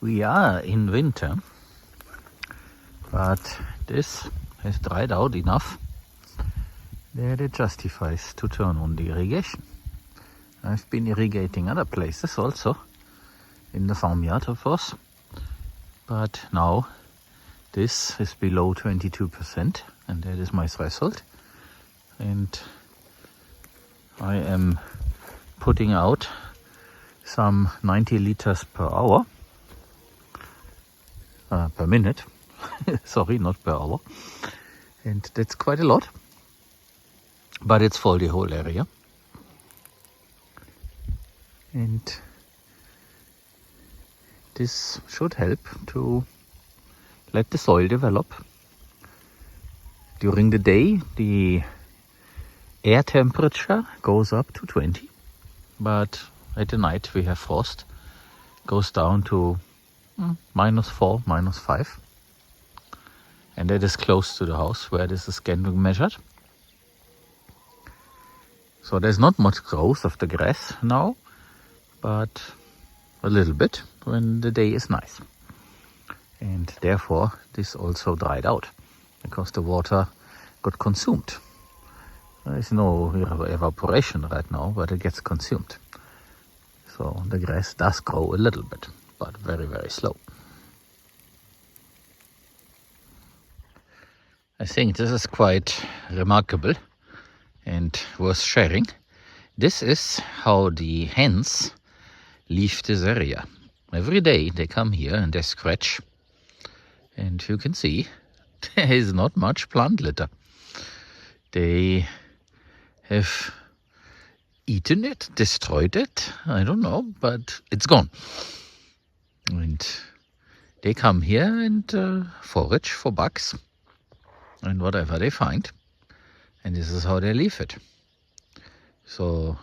We are in winter, but this has dried out enough that it justifies to turn on the irrigation. I've been irrigating other places also, in the farmyard of course, but now this is below 22% and that is my threshold, and I am putting out some 90 liters per hour, per minute, sorry, not per hour, and that's quite a lot, but it's for the whole area. And this should help to let the soil develop. During the day, the air temperature goes up to 20, but at the night we have frost, goes down to -4, -5, and that is close to the house where this is getting measured. So there's not much growth of the grass now, but a little bit when the day is nice. And therefore this also dried out because the water got consumed. There is no evaporation right now, but it gets consumed. So the grass does grow a little bit, but very, very slow. I think this is quite remarkable and worth sharing. This is how the hens leave this area. Every day they come here and they scratch, and you can see there is not much plant litter. They have eaten it, destroyed it, I don't know, but it's gone. And they come here and forage for bugs and whatever they find, and this is how they leave it. So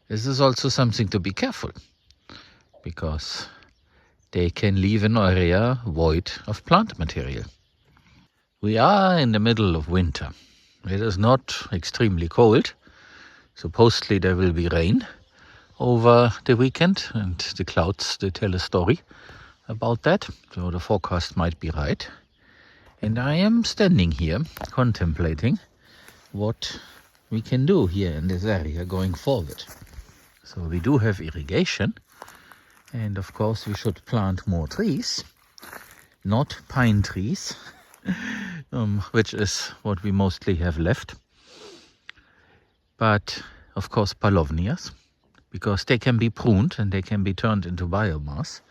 this is also something to be careful, because they can leave an area void of plant material. We are in the middle of winter. It is not extremely cold. Supposedly there will be rain over the weekend, and the clouds, they tell a story about that, so the forecast might be right. And I am standing here contemplating what we can do here in this area going forward. So we do have irrigation, and of course we should plant more trees, not pine trees, which is what we mostly have left, but of course palovnias, because they can be pruned and they can be turned into biomass,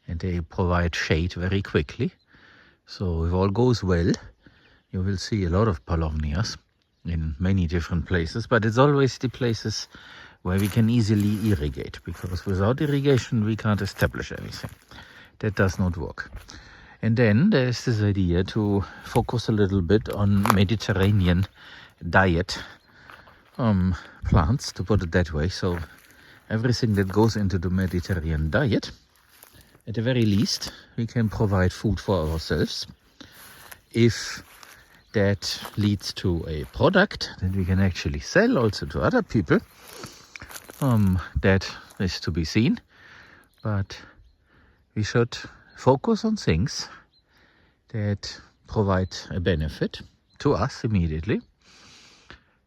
and they provide shade very quickly. So if all goes well, you will see a lot of palovnias in many different places, but it's always the places where we can easily irrigate, because without irrigation we can't establish anything. That does not work. And then there's this idea to focus a little bit on Mediterranean diet plants, to put it that way. So everything that goes into the Mediterranean diet, at the very least, we can provide food for ourselves. If that leads to a product that we can actually sell also to other people, that is to be seen. But we should focus on things that provide a benefit to us immediately.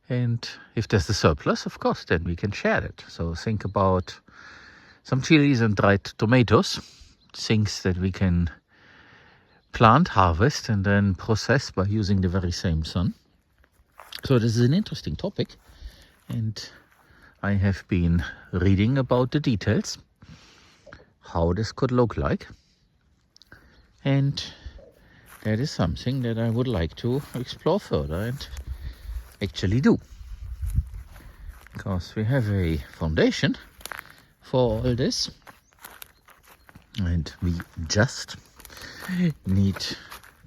And if there's a surplus, of course, then we can share it. So think about some chilies and dried tomatoes, things that we can plant, harvest, and then process by using the very same sun. So this is an interesting topic, and I have been reading about the details, how this could look like, and that is something that I would like to explore further and actually do, because we have a foundation for all this, and we just need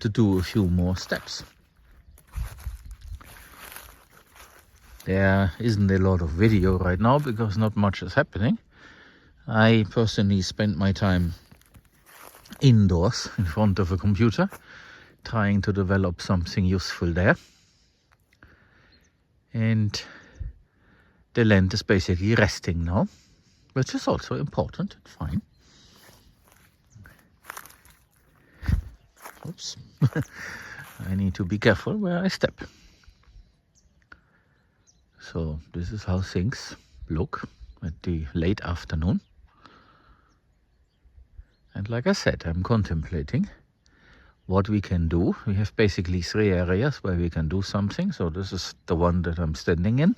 to do a few more steps. There isn't a lot of video right now because not much is happening. I personally spend my time indoors in front of a computer trying to develop something useful there. And the land is basically resting now, which is also important and fine. Oops. I need to be careful where I step. So this is how things look at the late afternoon. And like I said, I'm contemplating what we can do. We have basically 3 areas where we can do something. So this is the one that I'm standing in.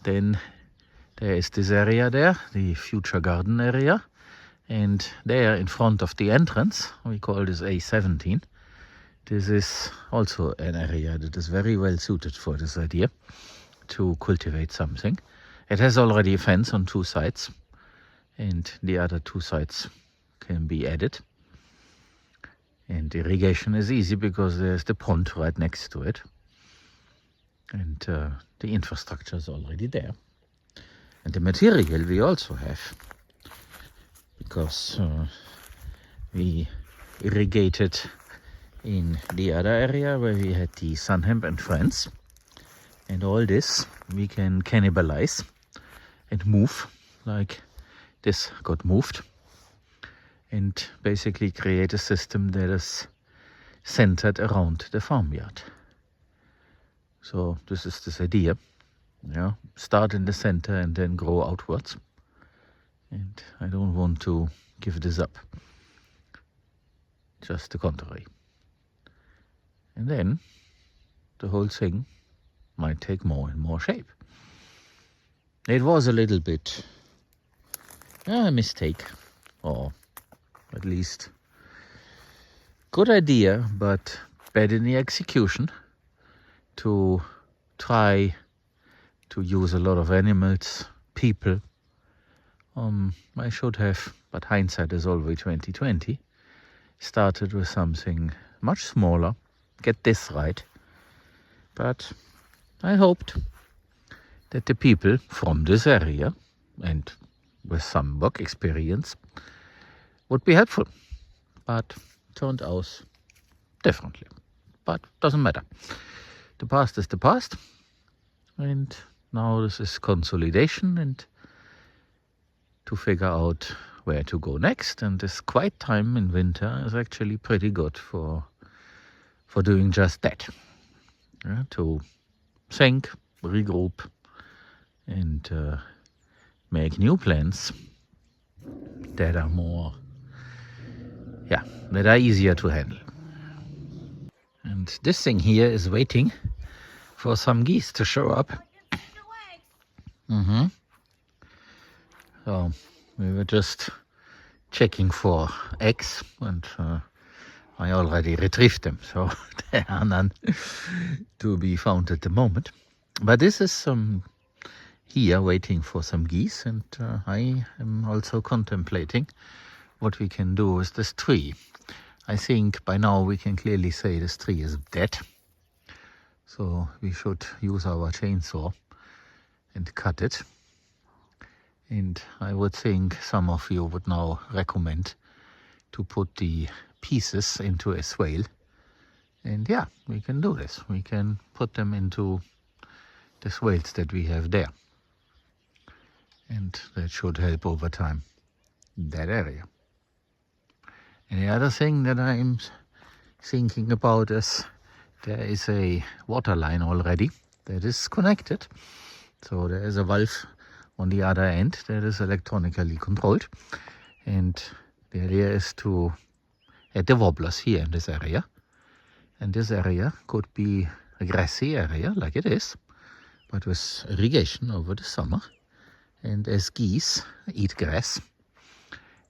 Then there is this area there, the future garden area. And there in front of the entrance, we call this A17. This is also an area that is very well suited for this idea to cultivate something. It has already a fence on 2 sides, and the other 2 sides can be added. And irrigation is easy because there's the pond right next to it. And the infrastructure is already there. And the material we also have, because we irrigated in the other area where we had the sun hemp and friends. And all this we can cannibalize and move, like this got moved, and basically create a system that is centered around the farmyard. So this is this idea, yeah, start in the center and then grow outwards. And I don't want to give this up, just the contrary. And then the whole thing might take more and more shape. It was a little bit a mistake, or at least good idea, but bad in the execution, to try to use a lot of animals, people. I should have, but hindsight is always 20/20, started with something much smaller, get this right. But I hoped that the people from this area, and with some work experience, would be helpful. But turned out differently. But doesn't matter. The past is the past. And now this is consolidation and to figure out where to go next. And this quiet time in winter is actually pretty good for doing just that. Yeah, to think, regroup, and make new plans that are more, that are easier to handle. And this thing here is waiting for some geese to show up. So we were just checking for eggs, and I already retrieved them, so there are none to be found at the moment. But this is here waiting for some geese, and I am also contemplating what we can do with this tree. I think by now we can clearly say this tree is dead, so we should use our chainsaw and cut it. And I would think some of you would now recommend to put the pieces into a swale. And yeah, we can do this. We can put them into the swales that we have there. And that should help over time in that area. And the other thing that I'm thinking about is there is a water line already that is connected. So there is a valve on the other end that is electronically controlled. And the idea is to add the wobblers here in this area. And this area could be a grassy area like it is, but with irrigation over the summer. And as geese eat grass,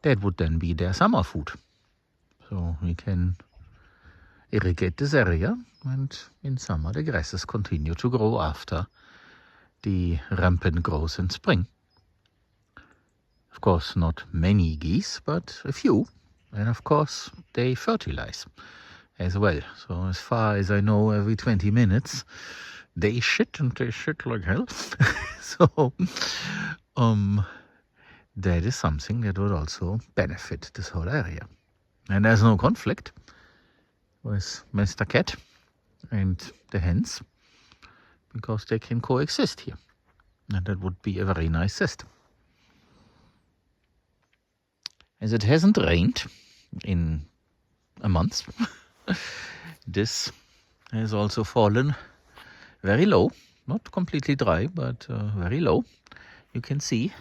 that would then be their summer food. So we can irrigate this area, and in summer the grasses continue to grow after the rampant growth in spring. Of course, not many geese, but a few. And of course, they fertilize as well. So as far as I know, every 20 minutes, they shit, and they shit like hell. So that is something that would also benefit this whole area. And there's no conflict with Mr. Cat and the hens, because they can coexist here. And that would be a very nice system. As it hasn't rained in a month, This has also fallen very low, not completely dry, but very low. You can see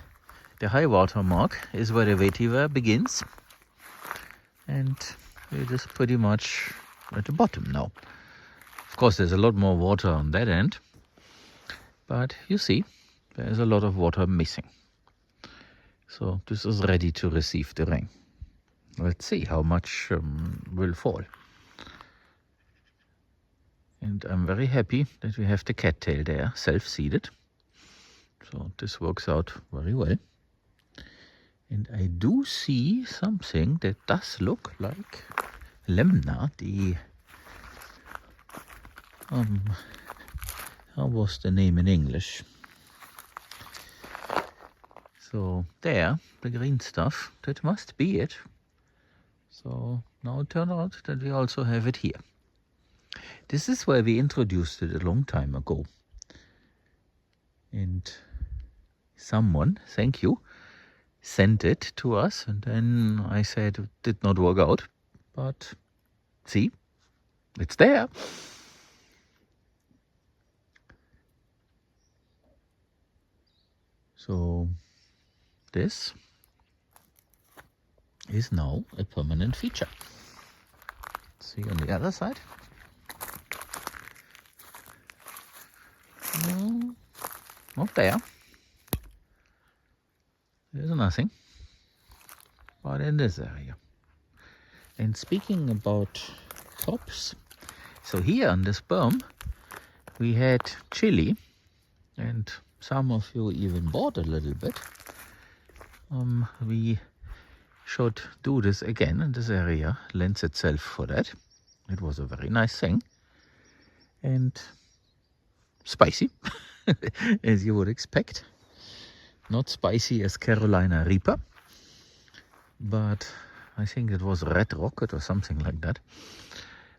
the high water mark is where the vetiver begins, and it is pretty much at the bottom now. Of course, there's a lot more water on that end, but you see, there's a lot of water missing. So this is ready to receive the rain. Let's see how much will fall. And I'm very happy that we have the cattail there, self-seeded. So this works out very well. And I do see something that does look like lemna, the how was the name in English? So there, the green stuff, that must be it. So now it turned out that we also have it here. This is where we introduced it a long time ago. And someone, thank you, sent it to us, and then I said it did not work out. But see, it's there. So this is now a permanent feature. See on the other side. No, not there. There's nothing. But in this area. And speaking about crops, so here on this berm we had chili, and some of you even bought a little bit. We should do this again, and this area lends itself for that. It was a very nice thing, and spicy, as you would expect. Not spicy as Carolina Reaper, but I think it was Red Rocket or something like that.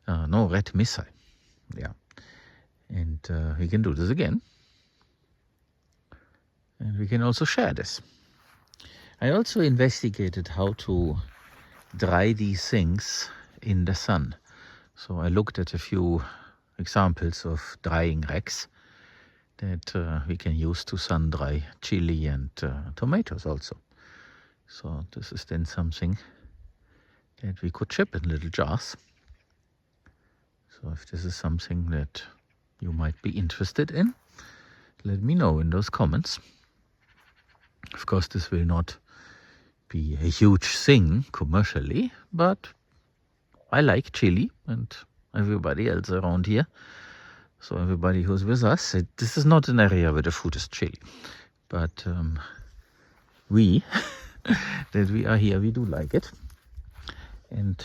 No, Red Missile. Yeah. And we can do this again. And we can also share this. I also investigated how to dry these things in the sun. So I looked at a few examples of drying racks that we can use to sun dry chili and tomatoes also. So this is then something that we could ship in little jars. So if this is something that you might be interested in, let me know in those comments. Of course, this will not be a huge thing commercially, but I like chili, and everybody else around here. So everybody who's with us, this is not an area where the food is chili, but that we are here, we do like it. And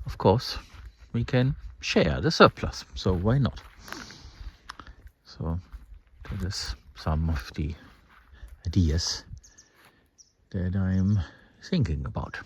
of course, we can share the surplus, so why not? So that is some of the ideas that I'm thinking about.